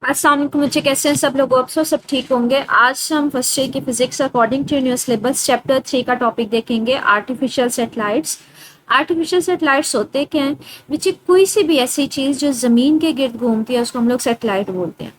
अस्सलाम वालेकुम बच्चे, कैसे हैं सब लोग? आप सब ठीक होंगे। आज हम फर्स्ट ईयर की physics according to new syllabus chapter 3 का टॉपिक देखेंगे, आर्टिफिशियल सैटेलाइट्स। आर्टिफिशियल सैटेलाइट्स होते क्या हैं बच्चे? कोई सी भी ऐसी चीज़ जो ज़मीन के गिर्द घूमती है उसको हम लोग सैटेलाइट बोलते हैं।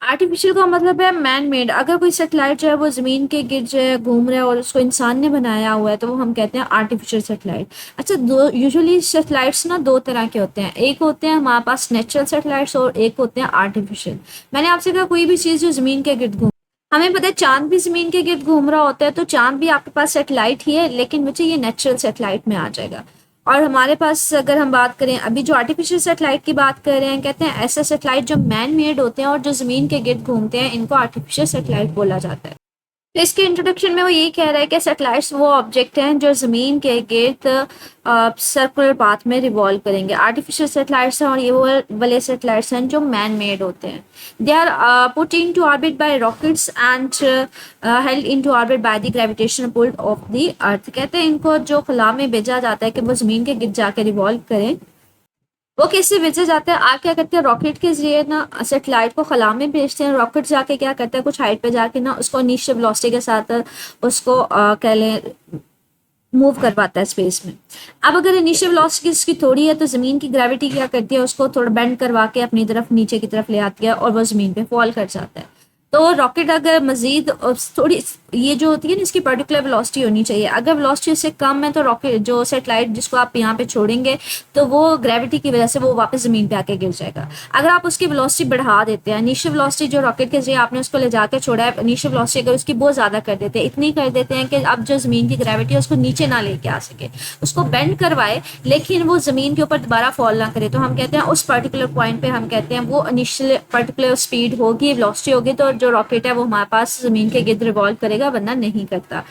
आर्टिफिशियल का मतलब है मैन मेड। अगर कोई सैटेलाइट जो है वो ज़मीन के गिर्द जो है घूम रहा है और उसको इंसान ने बनाया हुआ है तो वो हम कहते हैं आर्टिफिशियल सैटेलाइट। अच्छा, दो यूजुअली सैटेलाइट्स ना दो तरह के होते हैं। एक होते हैं हमारे पास नेचुरल सैटेलाइट्स और एक होते हैं आर्टिफिशियल। मैंने आपसे कहा कोई भी चीज़ जो ज़मीन के गिर्द घूम, हमें पता है चांद भी ज़मीन के गिर्द घूम रहा होता है, तो चांद भी आपके पास सैटेलाइट ही है, लेकिन मुझे ये नेचुरल सैटेलाइट में आ जाएगा। और हमारे पास अगर हम बात करें अभी जो आर्टिफिशियल सैटेलाइट की बात कर रहे हैं, कहते हैं ऐसे सैटेलाइट जो मैन मेड होते हैं और जो ज़मीन के गिर्द घूमते हैं, इनको आर्टिफिशियल सैटेलाइट बोला जाता है। तो इसके इंट्रोडक्शन में वो यही कह रहा है कि सैटेलाइट्स वो ऑब्जेक्ट हैं जो ज़मीन के गिर्द सर्कुलर पाथ में रिवॉल्व करेंगे। आर्टिफिशियल सैटेलाइट्स हैं और ये वो वाले सैटेलाइट्स हैं जो मैन मेड होते हैं। They are put into orbit by rockets and held into orbit by the gravitational pull of the earth. कहते हैं इनको जो खला में भेजा जाता है कि वो ज़मीन के गिर्द जाके रिवॉल्व करें। वो कैसे भेजे जाते हैं? आप क्या करते हैं, रॉकेट के जरिए ना सेटेलाइट को खला में भेजते हैं। रॉकेट जाके क्या करते हैं, कुछ हाइट पे जाके ना उसको इनिशियल वेलोसिटी के साथ उसको कह लें मूव करवाता है स्पेस में। अब अगर इनिशियल वेलोसिटी इसकी थोड़ी है तो ज़मीन की ग्रेविटी क्या करती है, उसको थोड़ा बेंड करवा के अपनी तरफ नीचे की तरफ ले आती है और वो ज़मीन पे फॉल कर जाता है। तो रॉकेट अगर मजीद थोड़ी ये जो होती है ना, इसकी पर्टिकुलर वेलोसिटी होनी चाहिए। अगर वेलोसिटी इससे कम है तो रॉकेट जो सैटेलाइट जिसको आप यहाँ पे छोड़ेंगे तो वो ग्रेविटी की वजह से वो वापस ज़मीन पे आके गिर जाएगा। अगर आप उसकी वेलोसिटी बढ़ा देते हैं, इनिशियल वेलोसिटी जो रॉकेट के जरिए आपने उसको ले जाकर छोड़ा है, इनिशियल वेलोसिटी अगर उसकी बहुत ज़्यादा कर देते हैं, इतनी कर देते हैं कि अब जो ज़मीन की ग्रेविटी है उसको नीचे ना लेके आ सके, उसको बेंड करवाए लेकिन वो ज़मीन के ऊपर दोबारा फॉल ना करे, तो हम कहते हैं उस पर्टिकुलर पॉइंट पे हम कहते हैं वो इनिशियल पर्टिकुलर स्पीड होगी, वेलोसिटी होगी, तो जो रॉकेट है वो हमारे पास ज़मीन के गिर्द रिवॉल्व करेगा, वरना नहीं करता।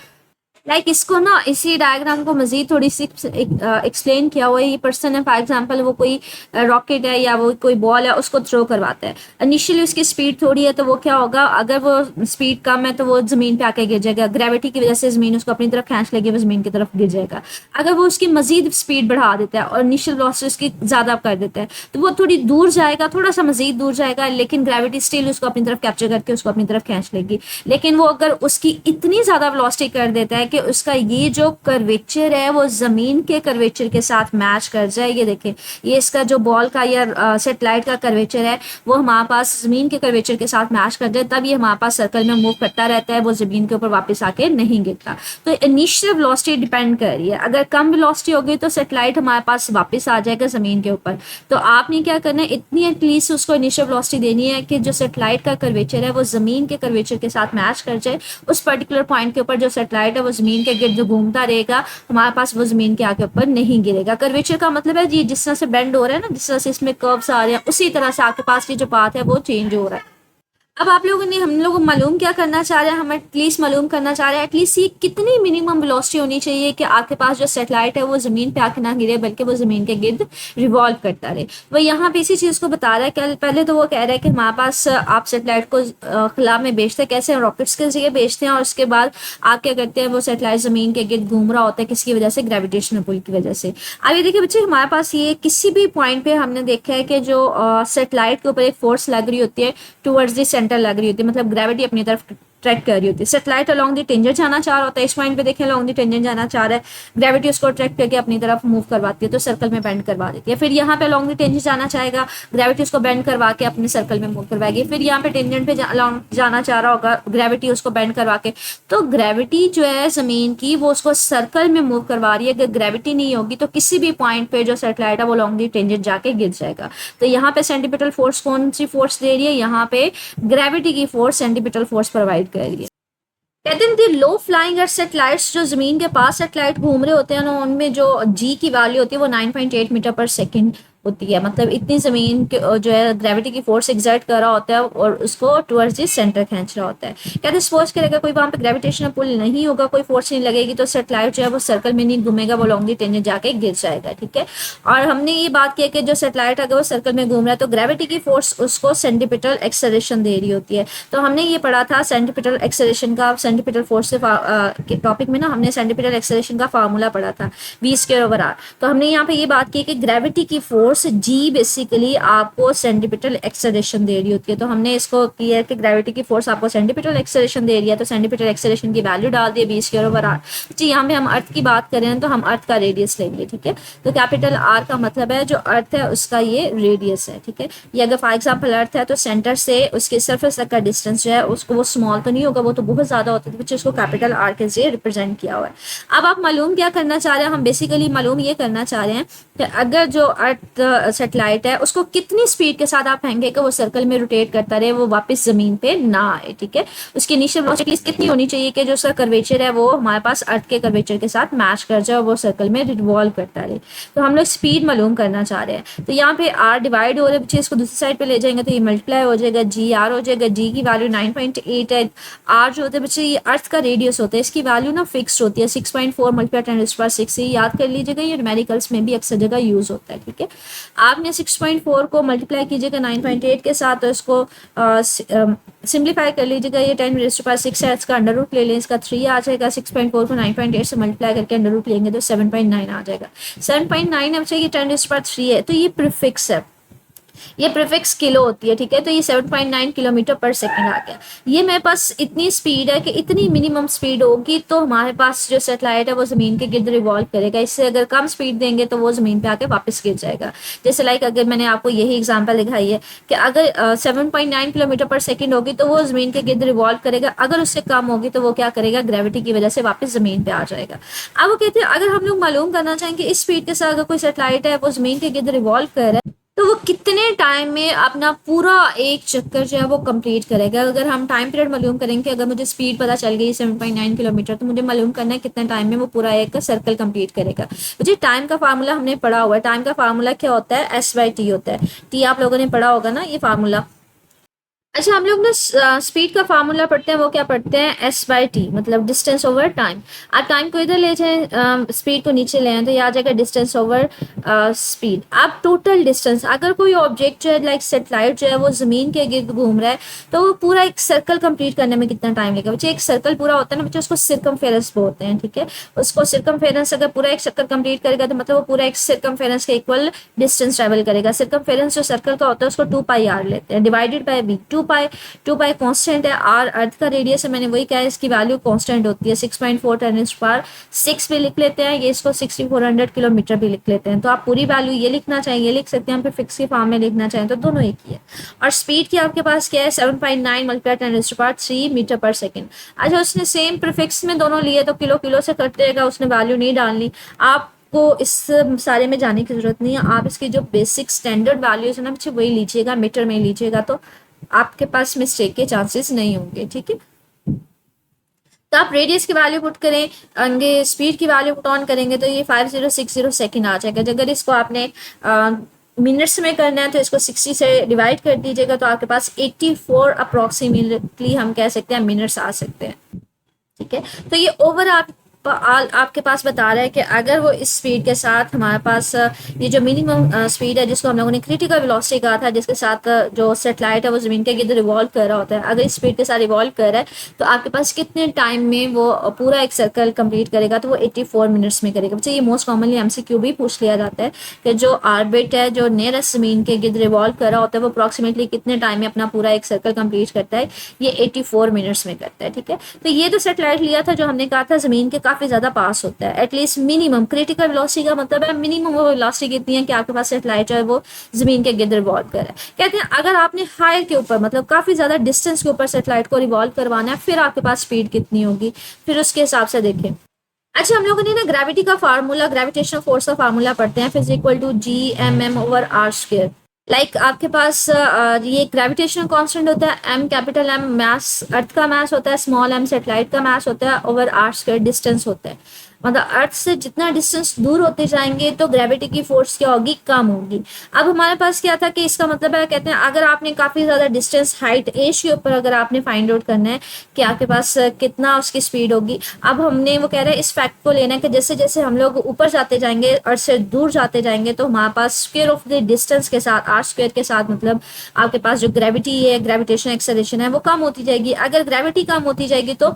इसको ना इसी डायग्राम को मजीद थोड़ी सी एक्सप्लेन किया हुआ है। ये पर्सन है, फॉर एग्जांपल वो कोई रॉकेट है या वो कोई बॉल है, उसको थ्रो करवाता है। इनिशियली उसकी स्पीड थोड़ी है तो वो क्या होगा, अगर वो स्पीड कम है तो वो ज़मीन पे आके गिर जाएगा। ग्रेविटी की वजह से ज़मीन उसको अपनी तरफ खींच लेगी, वो ज़मीन की तरफ गिर जाएगा। अगर वो उसकी मजीद स्पीड बढ़ा देता है और इनिशियल वेलोसिटी उसकी ज़्यादा कर देता है तो वो थोड़ी दूर जाएगा, थोड़ा सा मजीद दूर जाएगा, लेकिन ग्रेविटी स्टिल उसको अपनी तरफ कैप्चर करके उसको अपनी तरफ खींच लेगी। लेकिन वो अगर उसकी इतनी ज़्यादा वेलोसिटी कर देता है कि उसका ये जो कर्वेचर है वो ज़मीन के कर्वेचर के साथ मैच कर जाए, ये देखें, ये इसका जो बॉल का या सेटेलाइट का कर्वेचर है वो हमारे पास ज़मीन के कर्वेचर के साथ मैच कर जाए, तब ये हमारे पास सर्कल में मूव करता रहता है, वो ज़मीन के ऊपर वापस आके नहीं गिरता। तो इनिशियल वेलोसिटी डिपेंड कर रही है। अगर कम वेलोसिटी होगी तो सेटेलाइट हमारे पास वापस आ जाएगा ज़मीन के ऊपर। तो आपने क्या करना है, इतनी एटलीस्ट उसको इनिशियल वेलोसिटी देनी है कि जो सेटेलाइट का कर्वेचर है वो ज़मीन के कर्वेचर के साथ मैच कर जाए। उस पर्टिकुलर पॉइंट के ऊपर जो सेटेलाइट है वो ज़मीन के गिर्द घूमता रहेगा, हमारे पास वो ज़मीन के आगे ऊपर नहीं गिरेगा। कर्वेचर का मतलब है जी जिस तरह से बेंड हो रहा है ना, जिस तरह से इसमें कर्व्स आ रहे हैं, उसी तरह से आपके पास ये जो पाथ है वो चेंज हो रहा है। अब आप लोगों ने हम लोग मालूम क्या करना चाह रहे हैं, हम एटलीस्ट मालूम करना चाह रहे हैं एटलीस्ट ये कितनी मिनिमम वेलोसिटी होनी चाहिए कि आपके पास जो सेटेलाइट है वो ज़मीन पे आके ना गिरे बल्कि वो ज़मीन के गिर्द रिवॉल्व करता रहे। वो यहाँ पे इसी चीज़ को बता रहा है कि पहले तो वो कह रहा है कि हमारे पास आप सेटेलाइट को खला में भेजते हैं, कैसे रॉकेट्स के जरिए भेजते हैं, और उसके बाद आप क्या करते हैं, वो सेटेलाइट ज़मीन के गिर्द घूम रहा होता है, किसकी वजह से, ग्रेविटेशनल पुल की वजह से। अब ये देखिए बच्चे, हमारे पास ये किसी भी पॉइंट पे हमने देखा है कि जो सेटेलाइट के ऊपर एक फोर्स लग रही होती है टूवर्ड्स द सेंटर लग रही होती है, मतलब ग्रेविटी अपनी तरफ ट्रैक कर रही होती है। सेटेलाइट अलॉन्ग द टेंजेंट जाना चाह रहा होता है, इस पॉइंट पे देखें अलॉन्ग द टेंजेंट जाना चाह रहा है, ग्रेविटी उसको ट्रैक करके अपनी तरफ मूव करवाती है, तो सर्कल में बेंड करवा देती है। फिर यहाँ पे अलॉन्ग द टेंजेंट जाना चाहेगा, ग्रेविटी उसको बेंड करवा के अपने सर्कल में मूव करवाएगी। फिर यहाँ पे टेंजेंट पे अलॉन्ग जाना चाह रहा होगा, ग्रेविटी उसको बेंड करवा के, तो ग्रेविटी जो है ज़मीन की वो उसको सर्कल में मूव करवा रही है। अगर ग्रेविटी नहीं होगी तो किसी भी पॉइंट पे जो सेटेलाइट है वो अलॉन्ग द टेंजेंट जाके गिर जाएगा। तो यहाँ पे सेंटीपिटल फोर्स कौन सी फोर्स दे रही है, यहाँ पे ग्रेविटी की फोर्स सेंटीपिटल फोर्स प्रोवाइड कर रही है। कहते हैं लो फ्लाइंग अर्थ सेटेलाइट्स, जो जमीन के पास सेटेलाइट घूम रहे होते हैं ना, उनमें जो जी की वैल्यू होती है वो 9.8 मीटर पर सेकेंड होती है। मतलब इतनी ज़मीन जो है ग्रेविटी की फोर्स एग्जर्ट कर रहा होता है और उसको टुवर्ड्स द सेंटर खींच रहा होता है। कहते सपोज करेगा कोई वहाँ पे ग्रेविटेशनल पुल नहीं होगा, कोई फोर्स नहीं लगेगी, तो सेटेलाइट जो है वो सर्कल में नहीं घूमेगा, वो लॉन्ग दी टेंजेंट जाके गिर जाएगा। ठीक है, और हमने ये बात की कि जो सेटेलाइट अगर वो सर्कल में घूम रहा है तो ग्रेविटी की फोर्स उसको सेंटीपिटल एक्सेलरेशन दे रही होती है। तो हमने ये पढ़ा था सेंटीपिटल एक्सेलरेशन का, सेंटीपिटल फोर्स के टॉपिक में ना हमने सेंटीपिटल एक्सेलरेशन का फार्मूला पढ़ा था, v² / r। तो हमने यहाँ पे ये बात की कि ग्रेविटी की फोर्स फोर्स जी बेसिकली आपको सेंटीपिटल एक्सेलरेशन दे रही होती है। तो हमने इसको किया है कि ग्रेविटी की फोर्स आपको सेंटीपिटल एक्सेलरेशन दे रही है, तो सेंटीपिटल एक्सेलरेशन की वैल्यू डाल दिए v²/r। जी यहाँ पे हम अर्थ की बात करें तो हम अर्थ का रेडियस लेंगे, ठीक है। तो कैपिटल आर का मतलब है जो अर्थ है उसका ये रेडियस है, ठीक है। ये अगर फॉर एग्जाम्पल अर्थ है तो सेंटर से उसके सरफेस तक का डिस्टेंस जो है उसको वो स्मॉल तो नहीं होगा, वो तो बहुत ज्यादा होता है, तो उसको कैपिटल आर के जरिए रिप्रेजेंट किया हुआ है। अब आप मालूम क्या करना चाह रहे हैं, हम बेसिकली मालूम ये करना चाह रहे हैं कि अगर जो अर्थ सेटेलाइट है उसको कितनी स्पीड के साथ आप फेंके कि वो सर्कल में रोटेट करता रहे, वो वापस जमीन पे ना आए, ठीक है। उसकी इनिशियल वेलोसिटी कितनी होनी चाहिए कि जो उसका कर्वेचर है वो हमारे पास अर्थ के कर्वेचर के साथ मैच कर जाए और वो सर्कल में रिवॉल्व करता रहे। तो हम लोग स्पीड मालूम करना चाह रहे हैं। तो यहाँ पे आर डिवाइड हो रहा है, इसको दूसरी साइड पे ले जाएंगे तो ये मल्टीप्लाई हो जाएगा, जी आर हो जाएगा। जी की वैल्यू 9.8 है। आर जो होता है बच्चे ये अर्थ का रेडियस होता है, इसकी वैल्यू ना फिक्स होती है 6.4 × 10⁻⁶ से याद कर लीजिएगा, ये न्यूमेरिकल्स में भी अक्सर जगह यूज होता है, ठीक है। आपने 6.4 को मल्टीप्लाई कीजिएगा 9.8 के साथ, तो इसको सिंप्लीफाई कर लीजिएगा, ये 10⁻⁶ है, इसका अंडर रूट ले लें, इसका 3 आ जाएगा। 6.4 को 9.8 से मल्टीप्लाई करके अंडर रूट लेंगे तो 7.9 आ जाएगा। 7.9 अब चाहिए 10⁻³ है, तो ये प्रीफिक्स है, ये प्रीफिक्स किलो होती है, ठीक है। तो ये 7.9 किलोमीटर पर सेकंड आ गया। ये मेरे पास इतनी स्पीड है कि इतनी मिनिमम स्पीड होगी तो हमारे पास जो सैटेलाइट है वो जमीन के गिर्द रिवॉल्व करेगा। इससे अगर कम स्पीड देंगे तो वो जमीन पे आके वापस गिर जाएगा। जैसे लाइक अगर मैंने आपको यही एग्जांपल दिखाई है कि अगर 7.9 किलोमीटर पर सेकंड होगी तो वो जमीन के गिर्द रिवॉल्व करेगा, अगर उससे कम होगी तो वो क्या करेगा, ग्रेविटी की वजह से वापस जमीन पे आ जाएगा। अब वो कहते हैं अगर हम लोग मालूम करना चाहें कि इस स्पीड के साथ अगर कोई सैटेलाइट है वो जमीन के गिर्द रिवॉल्व कर रहा है तो वो कितने टाइम में अपना पूरा एक चक्कर जो है वो कंप्लीट करेगा। अगर हम टाइम पीरियड मालूम करेंगे, अगर मुझे स्पीड पता चल गई 7.9 किलोमीटर, तो मुझे मालूम करना है कितने टाइम में वो पूरा एक सर्कल कंप्लीट करेगा। मुझे टाइम का फार्मूला हमने पढ़ा हुआ है। टाइम का फार्मूला क्या होता है, S/T होता है। टी आप लोगों ने पढ़ा होगा ना ये फार्मूला। अच्छा, हम लोग ना स्पीड का फार्मूला पढ़ते हैं, वो क्या पढ़ते हैं, S/T मतलब डिस्टेंस ओवर टाइम। आप टाइम को इधर ले जाएं, स्पीड को नीचे ले आए तो ये आ जाएगा डिस्टेंस ओवर स्पीड। आप टोटल डिस्टेंस, अगर कोई ऑब्जेक्ट जो है लाइक सेटेलाइट जो है वो जमीन के गिर्द घूम रहा है तो वो पूरा एक सर्कल कंप्लीट करने में कितना टाइम लगेगा। बच्चे एक सर्कल पूरा होता है ना बच्चे, उसको सर्कमफेरेंस बोलते हैं, ठीक है। उसको सर्कमफेरेंस अगर पूरा एक सर्कल कंप्लीट करेगा तो मतलब वो पूरा एक सर्कमफेरेंस के इक्वल डिस्टेंस ट्रेवल करेगा। सर्कमफेरेंस जो सर्कल का होता है उसको 2πr लेते हैं डिवाइडेड बाय b। 2π कांस्टेंट है, r अर्थ का रेडियस है, मैंने वही कहा है, इसकी वैल्यू कांस्टेंट होती है। 6.4 10⁻⁶ भी लिख लेते हैं, ये इसको 6400 किलोमीटर भी लिख लेते हैं। तो आप पूरी वैल्यू ये लिखना चाहें ये लिख सकते हैं, फिर फिक्स की फॉर्म में लिखना चाहें तो दोनों एक ही है। और स्पीड की आपके पास क्या है, 7.9 × 10⁻³ मीटर पर सेकेंड। अच्छा, उसने सेम प्रीफिक्स में दोनों लिए तो किलो किलो से कट देगा, उसने वैल्यू नहीं डालनी। आप को इस सारे में जाने की जरूरत नहीं है, आप इसकी जो बेसिक स्टैंडर्ड वैल्यूज है ना बच्चे वही लीजिएगा, मीटर में लीजिएगा तो आपके पास मिस्टेक के चांसेस नहीं होंगे, ठीक है। तो आप रेडियस की वैल्यू पुट करें, आगे स्पीड की वैल्यू पुट ऑन करेंगे तो ये 5060 सेकेंड आ जाएगा। अगर इसको आपने मिनट्स में करना है तो इसको 60 से डिवाइड कर दीजिएगा तो आपके पास 84 अप्रोक्सीमेटली हम कह सकते हैं मिनट्स आ सकते हैं, ठीक है। तो ये ओवरऑल आपके पास बता रहा है कि अगर वो इस स्पीड के साथ हमारे पास ये जो मिनिमम स्पीड है जिसको हम लोगों ने क्रिटिकल वेलोसिटी कहा था, जिसके साथ जो सेटेलाइट है वो जमीन के गिर्द रिवॉल्व कर रहा होता है, अगर इस स्पीड के साथ रिवॉल्व कर रहा है तो आपके पास कितने टाइम में वो पूरा एक सर्कल कंप्लीट करेगा, तो वो 84 मिनट्स में करेगा। बच्चे ये मोस्ट कॉमनली MCQ भी पूछ लिया जाता है कि जो ऑर्बिट है जो नियरेस्ट जमीन के गिर्द रिवॉल्व कर रहा होता है वो अप्रॉक्सीमेटली कितने टाइम में अपना पूरा एक सर्कल कंप्लीट करता है, ये 84 मिनट्स में करता है, ठीक है। तो ये तो सेटेलाइट लिया था जो हमने कहा था जमीन के काफी ज्यादा पास होता है, एटलीस्ट मिनिमम। क्रिटिकल वेलोसिटी का मतलब है मिनिमम वो वेलोसिटी कितनी है कि आपके पास सेटेलाइट है वो जमीन के गिर्द रिवॉल्व कर रहा है। कहते हैं अगर आपने हायर के ऊपर मतलब काफी ज्यादा डिस्टेंस के ऊपर सेटेलाइट को रिवॉल्व करवाना है फिर आपके पास स्पीड कितनी होगी, फिर उसके हिसाब से देखें। अच्छा, हम लोगों ने ना ग्रेविटी का फार्मूला, ग्रेविटेशनल फोर्स का फार्मूला पढ़ते हैं, फिर इक्वल टू Gmm/r²। लाइक आपके पास ये ग्रेविटेशनल कांस्टेंट होता है m, कैपिटल M मास अर्थ का मास होता है, स्मॉल m सेटेलाइट का मास होता है, ओवर r² डिस्टेंस होता है। मतलब अर्थ से जितना डिस्टेंस दूर होते जाएंगे तो ग्रेविटी की फोर्स क्या होगी, कम होगी। अब हमारे पास क्या था कि इसका मतलब है, कहते हैं अगर आपने काफी ज्यादा डिस्टेंस हाइट एज के ऊपर अगर आपने फाइंड आउट करना है कि आपके पास कितना उसकी स्पीड होगी, अब हमने वो कह रहे हैं इस फैक्ट को लेना है कि जैसे जैसे हम लोग ऊपर जाते जाएंगे अर्थ से दूर जाते जाएंगे तो हमारे पास स्क्वायर ऑफ द डिस्टेंस के साथ r² के साथ मतलब आपके पास जो ग्रेविटी है, ग्रेविटेशन एक्सेलरेशन है वो कम होती जाएगी। अगर ग्रेविटी कम होती जाएगी तो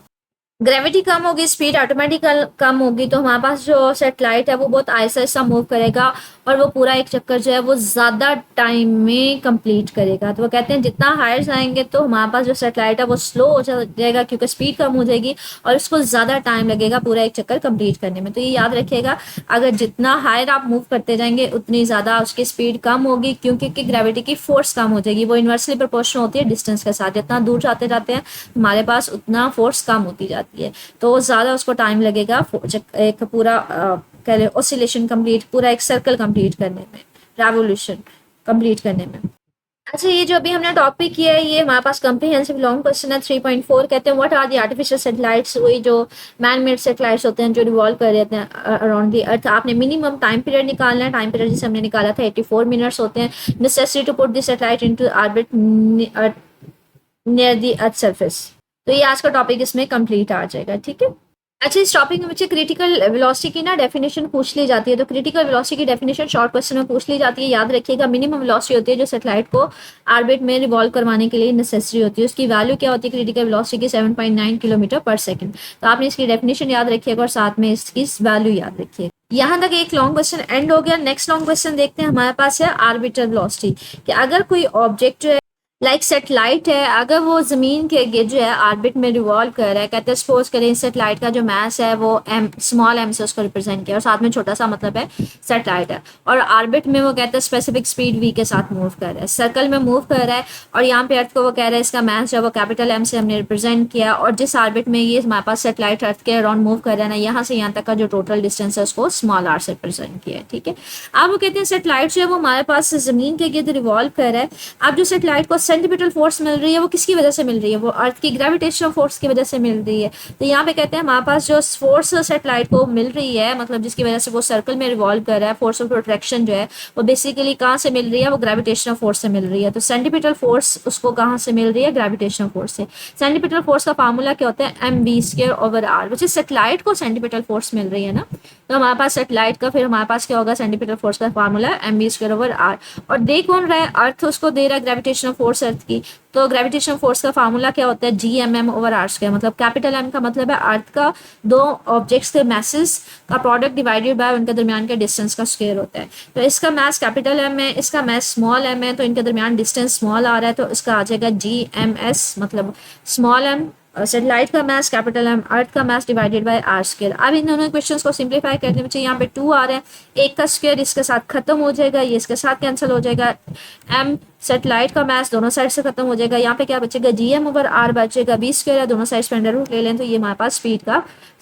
ग्रेविटी कम होगी, स्पीड ऑटोमेटिक कम होगी, तो हमारे पास जो सेटेलाइट है वो बहुत आहिस्ता आहिस्ता मूव करेगा और वो पूरा एक चक्कर जो है वो ज़्यादा टाइम में कंप्लीट करेगा। तो वो कहते हैं जितना हायर जाएंगे तो हमारे पास जो सेटेलाइट है वो स्लो हो जाएगा क्योंकि स्पीड कम हो जाएगी और उसको ज़्यादा टाइम लगेगा पूरा एक चक्कर कंप्लीट करने में। तो ये याद रखिएगा, अगर जितना हायर आप मूव करते जाएंगे उतनी ज़्यादा उसकी स्पीड कम होगी क्योंकि ग्रेविटी की फोर्स कम हो जाएगी। वो इन्वर्सली प्रोपोर्शनल होती है डिस्टेंस के साथ, जितना दूर जाते जाते हैं हमारे पास उतना फोर्स कम होती जाती है, तो ज़्यादा उसको टाइम लगेगा एक पूरा कह रहे ऑसिलेशन कंप्लीट, पूरा एक सर्कल कंप्लीट करने में, रेवोल्यूशन कंप्लीट करने में। अच्छा, ये जो अभी हमने टॉपिक किया है ये हमारे पास कम्प्रीहेंसिव लॉन्ग क्वेश्चन है 3.4। कहते हैं what are the artificial satellites, वही जो मैन मेड सैटेलाइट्स होते हैं जो रिवॉल्व कर रहे हैं अराउंड दी अर्थ। आपने मिनिमम टाइम पीरियड निकालना है, टाइम पीरियड जिसे हमने निकाला था 84 मिनट्स होते हैं। Necessary to put the satellite into orbit near the earth surface. तो ये आज का टॉपिक इसमें कंप्लीट आ जाएगा, ठीक है। अच्छा, इस टॉपिक में मुझे क्रिटिकल वेलोसिटी की ना डेफिनेशन पूछ ली जाती है, तो क्रिटिकल वेलोसिटी की डेफिनेशन शॉर्ट क्वेश्चन में पूछ ली जाती है। याद रखिएगा, मिनिमम वेलोसिटी होती है जो सैटेलाइट को ऑर्बिट में रिवॉल्व करवाने के लिए नेसेसरी होती है। उसकी वैल्यू क्या होती है क्रिटिकल वेलोसिटी की? 7.9 किलोमीटर पर सेकंड। तो आपने इसकी डेफिनेशन याद रखिएगा और साथ में इसकी वैल्यू याद रखिएगा। यहाँ तक एक लॉन्ग क्वेश्चन एंड हो गया। नेक्स्ट लॉन्ग क्वेश्चन देखते हैं, हमारे पास है ऑर्बिटल वेलोसिटी, कि अगर कोई ऑब्जेक्ट जो है लाइक सेटेलाइट है, अगर वो जमीन के गिर्द जो है ऑर्बिट में रिवॉल्व कर रहा है, कहते हैं सपोज करें सेटेलाइट का जो मास है वो एम, स्मॉल एम से उसको रिप्रेजेंट किया और साथ में छोटा सा मतलब है सेटेलाइट है, और ऑर्बिट में वो कहते हैं स्पेसिफिक स्पीड वी के साथ मूव कर रहा है, सर्कल में मूव कर रहा है, और यहाँ पे अर्थ को वो कह रहा है इसका मास जो है वो कैपिटल एम से हमने रिप्रेजेंट किया, और जिस ऑर्बिट में ये हमारे पास सेटेलाइट अर्थ के अराउंड मूव कर रहा है ना, यहाँ से यहाँ तक का जो टोटल डिस्टेंस है उसको स्मॉल आर से रिप्रेजेंट किया है, ठीक है। अब वो कहते हैं सेटेलाइट जो है वो हमारे पास जमीन के गिर्द रिवॉल्व कर रहा है। अब जो सेटेलाइट को सेंटीमीटर फोर्स मिल रही है वो किसकी वजह से मिल रही है? वो अर्थ की ग्रेविटेशनल फोर्स की वजह से मिल रही है। तो यहाँ पे कहते हैं हमारे पास जो फोर्स सेटेलाइट को मिल रही है, मतलब जिसकी वजह से वो सर्कल में रिवॉल्व कर रहा है, फोर्स ऑफ अट्रैक्शन जो है वो बेसिकली कहाँ से मिल रही है? वो ग्रेविटेशनल फोर्स से मिल रही है। तो सेंटीमीटर फोर्स उसको कहाँ से मिल रही है? ग्रेविटेशनल फोर्स से। सेंटीमीटर फोर्स का फार्मूला क्या होता है? mv²/r, विच इज सेटेलाइट को सेंटीमीटर फोर्स मिल रही है ना, तो हमारे पास सेटेलाइट का फिर हमारे पास क्या होगा? सेंटीमीटर फोर्स का फार्मूला mv²/r। और दे कौन रहा है? अर्थ उसको दे रहा है ग्रेविटेशनल फोर्स अर्थ की, तो ग्रेविटेशनल फोर्स का फार्मूला क्या होता है? Gmm/r²। मतलब कैपिटल एम का मतलब है अर्थ का दो ऑब्जेक्ट्स के मैसेस का प्रोडक्ट डिवाइडेड बाय उनके दरमियान के डिस्टेंस का स्क्वायर होता है। तो इसका मैस कैपिटल एम है, इसका मैस स्मॉल एम है, तो इनके दरमियान डिस्टेंस स्मॉल आ रहा है, तो इसका आ जाएगा GMS, मतलब स्मॉल एम सेटेलाइट का मास कैपिटल एम, अर्थ का mass divided by R square. अब इन दोनों क्वेश्चंस को सिंप्लीफाई करने में यहाँ पे 2 आ रहे हैं, एक का स्क्वायर इसके साथ खत्म हो जाएगा, ये इसके साथ कैंसिल हो जाएगा, एम सेटेलाइट का मास दोनों साइड से खत्म हो जाएगा, यहाँ पे क्या बचेगा? GM/r बचेगा, बी स्क्वायर है, दोनों साइड अंडर रूट ले लें, तो ये हमारे पास स्पीड का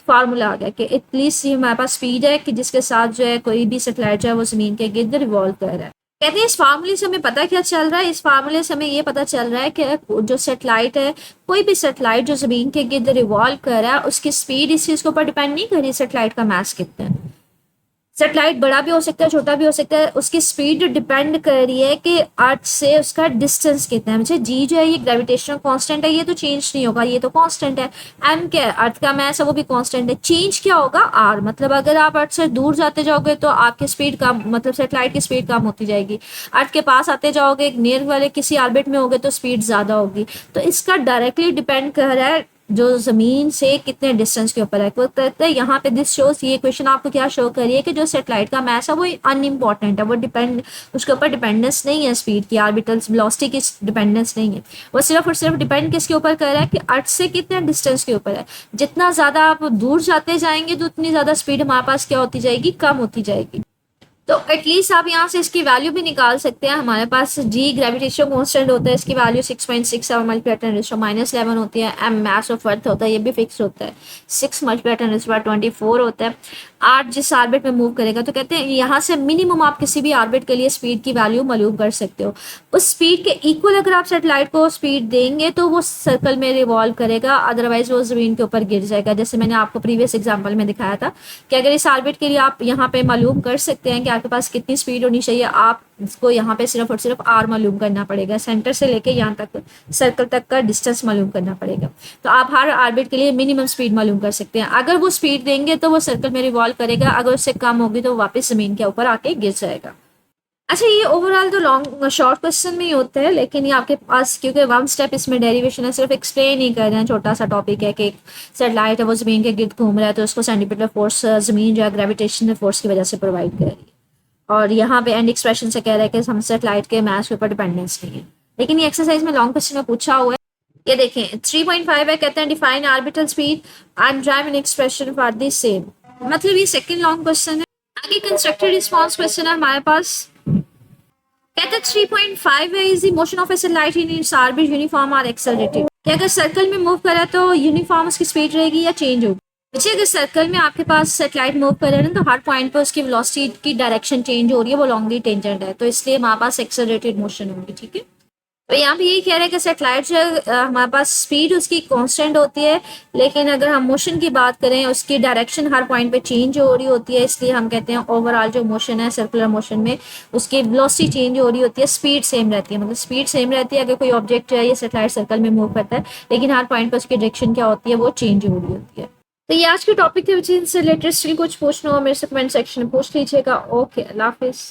फार्मूला आ गया कि एटलीस्ट ये हमारे पास स्पीड है कि जिसके साथ जो है कोई भी सेटेलाइट जो है वो जमीन के गिर्द रिवॉल्व कर रहा है। कहते हैं इस फार्मूले से हमें पता क्या चल रहा है? इस फार्मूले से हमें ये पता चल रहा है कि जो सेटेलाइट है, कोई भी सेटेलाइट जो जमीन के गिर्द रिवॉल्व कर रहा है उसकी स्पीड इस चीज के ऊपर डिपेंड नहीं कर रही सेटेलाइट का मास कितना है। सेटेलाइट बड़ा भी हो सकता है, छोटा भी हो सकता है, उसकी स्पीड डिपेंड कर रही है कि अर्थ से उसका डिस्टेंस कितना है। मुझे जी जो है ये ग्रेविटेशनल कांस्टेंट है, ये तो चेंज नहीं होगा, ये तो कांस्टेंट है। एम क्या है? अर्थ का मास है, वो भी कांस्टेंट है। चेंज क्या होगा? आर, मतलब अगर आप अर्थ से दूर जाते जाओगे तो आपकी स्पीड कम, मतलब सेटेलाइट की स्पीड कम होती जाएगी। अर्थ के पास आते जाओगे, नियर वाले किसी ऑर्बिट में होगे तो स्पीड ज्यादा होगी। तो इसका डायरेक्टली डिपेंड कर रहा है जो जमीन से कितने डिस्टेंस के ऊपर है। वो कहते हैं यहाँ पे दिस शोज, ये क्वेश्चन आपको क्या शो करिए कि जो सेटेलाइट का मास है वो अनइम्पॉर्टेंट है, वो डिपेंड, उसके ऊपर डिपेंडेंस नहीं है स्पीड की, ऑर्बिटल वेलोसिटी की डिपेंडेंस नहीं है। वो सिर्फ और सिर्फ डिपेंड किसके ऊपर कर रहा है कि अर्थ से कितने डिस्टेंस के ऊपर है। जितना ज्यादा आप दूर जाते जाएंगे तो उतनी ज्यादा स्पीड हमारे पास क्या होती जाएगी? कम होती जाएगी। तो एटलीस्ट आप यहाँ से इसकी वैल्यू भी निकाल सकते हैं। हमारे पास जी ग्रेविटेशन कांस्टेंट होता है, इसकी वैल्यू 6.67 मल्टीप्लाई 10⁻11 होती है। एम मास ऑफ अर्थ होता है, ये भी फिक्स होता है, 6 मल्टीप्लाई 10⁻24 होता है। आठ जिस ऑर्बिट में मूव करेगा, तो कहते हैं यहाँ से मिनिमम आप किसी भी ऑर्बिट के लिए स्पीड की वैल्यू मालूम कर सकते हो। उस स्पीड के इक्वल अगर आप सेटेलाइट को स्पीड देंगे तो वो सर्कल में रिवॉल्व करेगा, अदरवाइज वो जमीन के ऊपर गिर जाएगा। जैसे मैंने आपको प्रीवियस एग्जाम्पल में दिखाया था कि अगर इस ऑर्बिट के लिए आप यहाँ पे मालूम कर सकते हैं कि आपके पास कितनी स्पीड होनी चाहिए, आप इसको यहाँ पे सिर्फ और सिर्फ आर मालूम करना पड़ेगा, सेंटर से लेके यहाँ तक सर्कल तक का डिस्टेंस मालूम करना पड़ेगा। तो आप हर ऑर्बिट के लिए मिनिमम स्पीड मालूम कर सकते हैं। अगर वो स्पीड देंगे तो वो सर्कल में रिवॉल्व करेगा, अगर उससे कम होगी तो वापस जमीन के ऊपर आके गिर जाएगा। अच्छा, ये ओवरऑल तो लॉन्ग शॉर्ट क्वेश्चन में ही होते हैं, लेकिन ये आपके पास क्योंकि वन स्टेप इसमें डेरिवेशन है, सिर्फ एक्सप्लेन ही कर रहे हैं, छोटा सा टॉपिक है कि एक सैटेलाइट है वो जमीन के गिर्द घूम रहा है, तो उसको सेंटीपिटल फोर्स जमीन जो है ग्रेविटेशनल फोर्स की वजह से प्रोवाइड कर रही है। और यहाँ पे एंड एक्सप्रेशन से कह रहा है कि हम सेटेलाइट के मास के ऊपर डिपेंडेंस नहीं है, लेकिन ये एक्सरसाइज में लॉन्ग क्वेश्चन में पूछा हुआ है। ये देखें 3.5 है, कहते हैं define orbital speed and drive an expression for the same. मतलब ये सेकंड लॉन्ग क्वेश्चन है। आगे कंस्ट्रक्टेड रिस्पांस क्वेश्चन है हमारे पास, कहते हैं 3.5 है, is the motion of A satellite in its orbit uniform और एक्सेलरेटेड। कि अगर सर्कल में मूव करे तो यूनिफॉर्म उसकी स्पीड रहेगी या चेंज होगी। बच्चे अगर सर्कल में आपके पास सैटेलाइट मूव कर रहे हैं तो हर पॉइंट पर उसकी वेलोसिटी की डायरेक्शन चेंज हो रही है, वो लॉन्गली टेंजेंट है, तो इसलिए हमारे पास एक्सेलरेटेड मोशन होगी। ठीक है, तो यहाँ पे यही कह रहे हैं कि सैटेलाइट जो हमारे पास स्पीड उसकी कांस्टेंट होती है, लेकिन अगर हम मोशन की बात करें उसकी डायरेक्शन हर पॉइंट पे चेंज हो रही होती है, इसलिए हम कहते हैं ओवरऑल जो मोशन है सर्कुलर मोशन में उसकी वेलोसिटी चेंज हो रही होती है, स्पीड सेम रहती है। मतलब स्पीड सेम रहती है अगर कोई ऑब्जेक्ट जो है ये सैटेलाइट सर्कल में मूव करता है, लेकिन हर पॉइंट पर उसकी डायरेक्शन क्या होती है, वो चेंज हो रही होती है। तो ये आज के टॉपिक थे, जिनसे रिलेटेड स्टिल कुछ पूछना हो मेरे से कमेंट सेक्शन में पूछ लीजिएगा। ओके, अल्लाह हाफिज़।